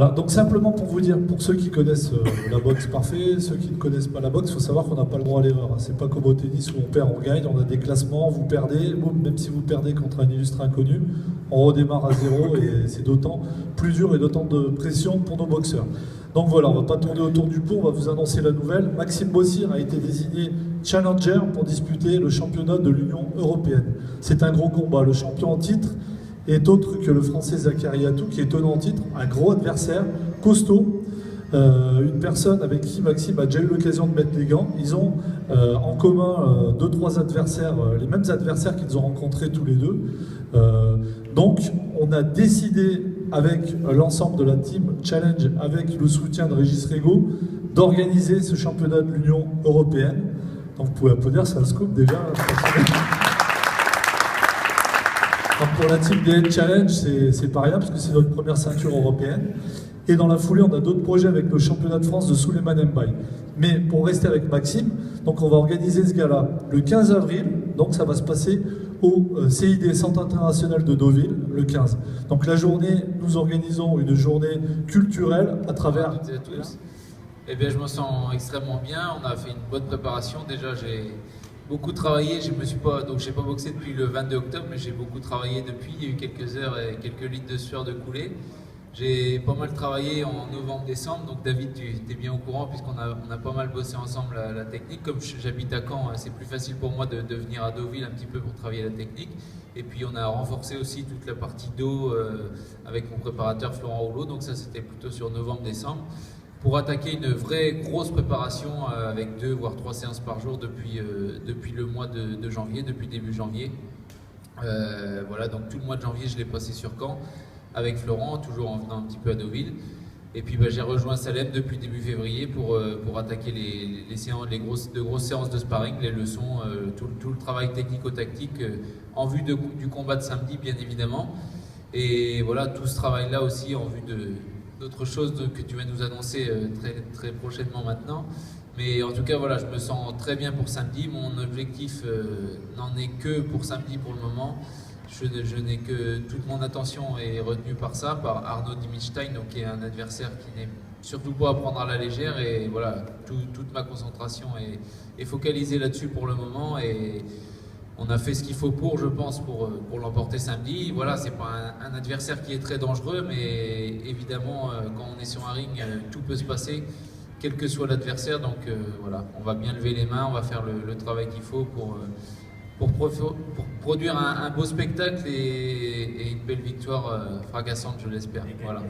Voilà, donc simplement pour vous dire, pour ceux qui connaissent la boxe parfait, ceux qui ne connaissent pas la boxe, il faut savoir qu'on n'a pas le droit à l'erreur. C'est pas comme au tennis où on perd, on gagne, on a des classements, vous perdez, même si vous perdez contre un illustre inconnu, on redémarre à zéro et c'est d'autant plus dur et d'autant de pression pour nos boxeurs. Donc voilà, on ne va pas tourner autour du pot, on va vous annoncer la nouvelle. Maxime Bossir a été désigné challenger pour disputer le championnat de l'Union européenne. C'est un gros combat, le champion en titre est autre que le français Zachary Atou, qui est tenant en titre, un gros adversaire, costaud, une personne avec qui Maxime a déjà eu l'occasion de mettre les gants. Ils ont en commun 2-3 adversaires, les mêmes adversaires qu'ils ont rencontrés tous les deux. Donc on a décidé avec l'ensemble de la team Challenge, avec le soutien de Régis Régaud, d'organiser ce championnat de l'Union européenne. Donc vous pouvez applaudir, c'est un scoop déjà. Donc pour la team DN Challenge, c'est pas rien parce que c'est notre première ceinture européenne. Et dans la foulée, on a d'autres projets avec le championnat de France de Souleymane Mbaye. Mais pour rester avec Maxime, donc on va organiser ce gala le 15 avril. Donc ça va se passer au CID, Centre International de Deauville, le 15. Donc la journée, nous organisons une journée culturelle à travers... Bonjour à toutes et à tous. Eh bien, je me sens extrêmement bien. On a fait une bonne préparation. Déjà, j'ai beaucoup travaillé. Je me suis pas, donc j'ai pas boxé depuis le 22 octobre, mais j'ai beaucoup travaillé depuis. Il y a eu quelques heures et quelques litres de sueur de coulée. J'ai pas mal travaillé en novembre-décembre, donc David, tu es bien au courant puisqu'on a pas mal bossé ensemble la technique. Comme j'habite à Caen, c'est plus facile pour moi de venir à Deauville un petit peu pour travailler la technique. Et puis on a renforcé aussi toute la partie dos avec mon préparateur Florent Rouleau, donc ça c'était plutôt sur novembre-décembre. Pour attaquer une vraie grosse préparation avec 2 voire 3 séances par jour depuis le mois de janvier, depuis début janvier. Voilà, donc tout le mois de janvier je l'ai passé sur Caen avec Florent, toujours en venant un petit peu à Deauville. Et puis j'ai rejoint Salem depuis début février pour attaquer les grosses séances de sparring, les leçons, tout le travail technico-tactique en vue du combat de samedi bien évidemment. Et voilà, tout ce travail-là aussi en vue d'autres choses que tu vas nous annoncer très prochainement maintenant. Mais en tout cas, voilà, je me sens très bien pour samedi. Mon objectif n'en est que pour samedi pour le moment. Je n'ai que toute mon attention est retenue par ça, par Arnaud Dimistein, donc qui est un adversaire qui n'est surtout pas à prendre à la légère. Et voilà, toute ma concentration est focalisée là-dessus pour le moment. Et on a fait ce qu'il faut je pense, pour l'emporter samedi. Voilà, c'est pas un adversaire qui est très dangereux, mais évidemment, quand on est sur un ring, tout peut se passer, quel que soit l'adversaire. Donc voilà, on va bien lever les mains, on va faire le travail qu'il faut pour produire un beau spectacle et une belle victoire fracassante, je l'espère. Voilà.